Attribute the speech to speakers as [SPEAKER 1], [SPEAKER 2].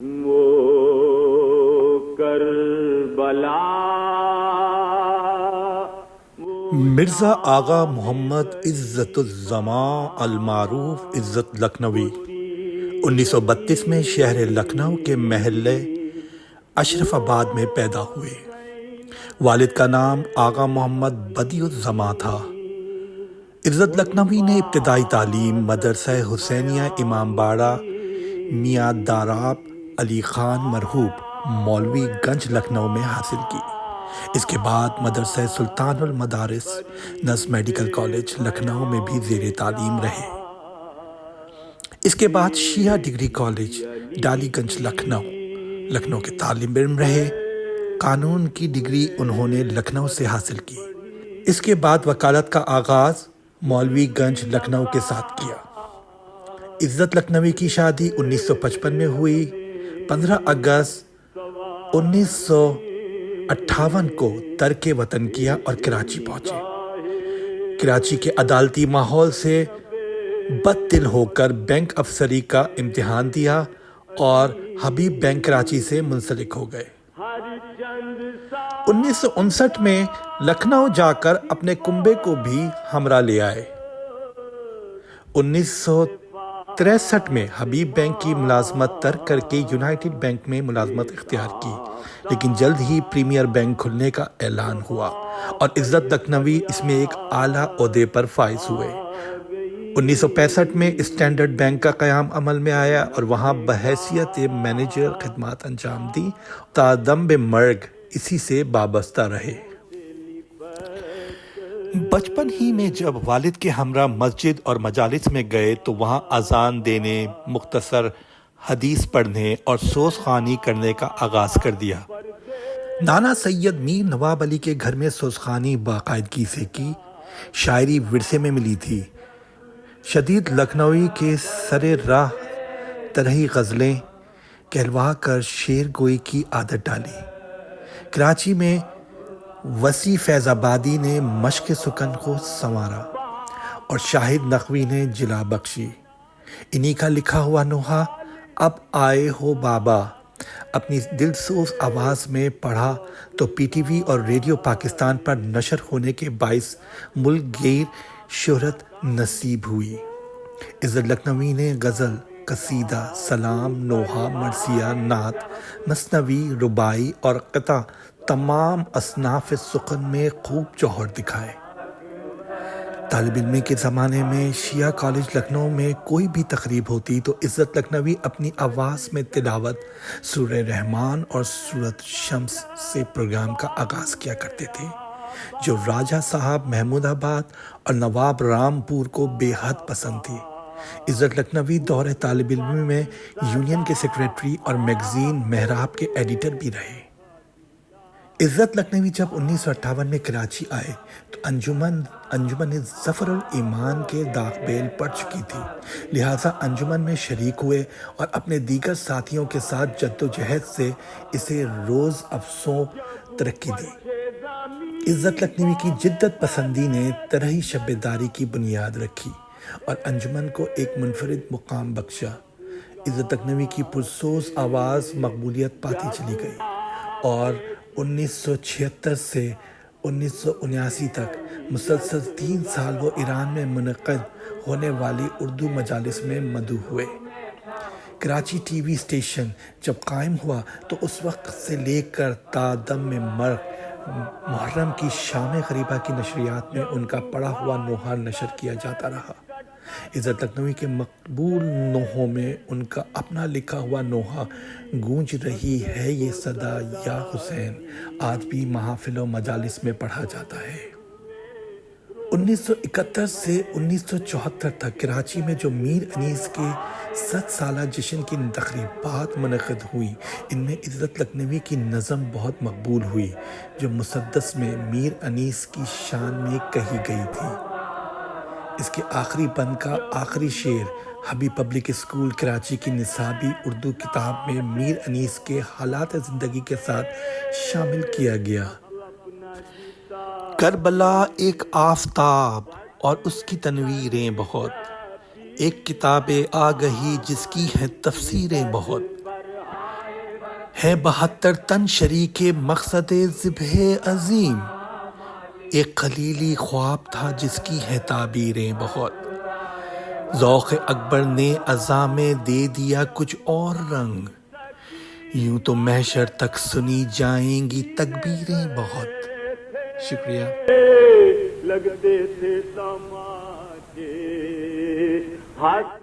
[SPEAKER 1] وہ کربلا
[SPEAKER 2] مرزا آغا محمد عزت الزماں المعروف عزت لکھنوی 1932 میں شہر لکھنؤ کے محلے اشرف آباد میں پیدا ہوئے۔ والد کا نام آغا محمد بدیع الزماں تھا۔ عزت لکھنوی نے ابتدائی تعلیم مدرسہ حسینیہ امام باڑہ میاں داراب علی خان مرحوب مولوی گنج لکھنؤ میں حاصل کی۔ اس کے بعد مدرسہ سلطان المدارس نصر میڈیکل کالج لکھنؤ میں بھی زیر تعلیم رہے۔ اس کے بعد شیعہ ڈگری کالج ڈالی گنج لکھنؤ کے طالب علم رہے۔ قانون کی ڈگری انہوں نے لکھنؤ سے حاصل کی۔ اس کے بعد وکالت کا آغاز مولوی گنج لکھنؤ کے ساتھ کیا۔ عزت لکھنوی کی شادی 1955 میں ہوئی۔ 15 اگست 1958 کو ترک وطن کیا اور کراچی پہنچے۔ کراچی کے عدالتی ماحول سے بد دل ہو کر بینک افسری کا امتحان دیا اور حبیب بینک کراچی سے منسلک ہو گئے۔ 1959 میں لکھنؤ جا کر اپنے کنبے کو بھی ہمراہ لے آئے۔ 1963 میں حبیب بینک کی ملازمت ترک کر کے یونائیٹڈ بینک میں ملازمت اختیار کی، لیکن جلد ہی پریمیئر بینک کھلنے کا اعلان ہوا اور عزت لکھنوی اس میں ایک اعلیٰ عہدے پر فائز ہوئے۔ 1965 میں اسٹینڈرڈ بینک کا قیام عمل میں آیا اور وہاں بحیثیت مینیجر خدمات انجام دی۔ تا دم مرگ اسی سے وابستہ رہے۔ بچپن ہی میں جب والد کے ہمراہ مسجد اور مجالس میں گئے تو وہاں اذان دینے، مختصر حدیث پڑھنے اور سوز خوانی کرنے کا آغاز کر دیا۔ نانا سید میر نواب علی کے گھر میں سوز خوانی باقاعدگی سے کی۔ شاعری ورثے میں ملی تھی۔ شدید لکھنوی کے سر راہ طرحی غزلیں کہلوا کر شعر گوئی کی عادت ڈالی۔ کراچی میں وسیع فیض آبادی نے مشق سکن کو سنوارا اور شاہد نقوی نے جلا بخشی۔ انہی کا لکھا ہوا نوحہ اب آئے ہو بابا اپنی دلسوز آواز میں پڑھا تو پی ٹی وی اور ریڈیو پاکستان پر نشر ہونے کے باعث ملک گیر شہرت نصیب ہوئی۔ عزت لکھنوی نے غزل، قصیدہ، سلام، نوحہ، مرثیہ، نعت، مثنوی، رباعی اور قطع تمام اصناف سخن میں خوب جوہر دکھائے۔ طالب علمی کے زمانے میں شیعہ کالج لکھنؤ میں کوئی بھی تقریب ہوتی تو عزت لکھنوی اپنی آواز میں تلاوت سورہ رحمان اور سورۃ شمس سے پروگرام کا آغاز کیا کرتے تھے، جو راجہ صاحب محمود آباد اور نواب رام پور کو بے حد پسند تھی۔ عزت لکھنوی دور طالب علمی میں یونین کے سیکریٹری اور میگزین محراب کے ایڈیٹر بھی رہے۔ عزت لکھنوی جب 1958 میں کراچی آئے تو انجمن ظفر الایمان کے داغ بیل پڑ چکی تھی، لہٰذا انجمن میں شریک ہوئے اور اپنے دیگر ساتھیوں کے ساتھ جدوجہد سے اسے روز افزوں ترقی دی۔ عزت لکھنوی کی جدت پسندی نے طرحی شبیداری کی بنیاد رکھی اور انجمن کو ایک منفرد مقام بخشا۔ عزت لکھنوی کی پرسوز آواز مقبولیت پاتی چلی گئی اور 1976 سے 1979 تک مسلسل 3 سال وہ ایران میں منعقد ہونے والی اردو مجالس میں مدعو ہوئے۔ کراچی ٹی وی اسٹیشن جب قائم ہوا تو اس وقت سے لے کر تا دم مرگ محرم کی شام غریبہ کی نشریات میں ان کا پڑھا ہوا نوحہ نشر کیا جاتا رہا۔ عزت لکھنوی کے مقبول نوحوں میں ان کا اپنا لکھا ہوا نوحہ گونج رہی ہے یہ صدا یا حسین آج بھی محافل و مجالس میں پڑھا جاتا ہے۔ 1971 سے 1974 تک کراچی میں جو میر انیس کے 100 سالہ جشن کی تقریبات منعقد ہوئیں، ان میں عزت لکھنوی کی نظم بہت مقبول ہوئی، جو مسدس میں میر انیس کی شان میں کہی گئی تھی۔ اس کے آخری بند کا آخری شعر حبیب پبلک اسکول کراچی کی نصابی اردو کتاب میں میر انیس کے حالات زندگی کے ساتھ شامل کیا گیا۔ کربلا ایک آفتاب اور اس کی تنویریں بہت، ایک کتاب آگہی جس کی ہیں تفسیریں بہت۔ ہے 72 تن شریک مقصد ذبح عظیم، ایک خلیلی خواب تھا جس کی ہے تعبیریں بہت، ذوق اکبر نے عزا میں دے دیا کچھ اور رنگ، یوں تو محشر تک سنی جائیں گی تکبیریں بہت۔ شکریہ۔
[SPEAKER 1] لگتے تھے تماچے، ہاتھ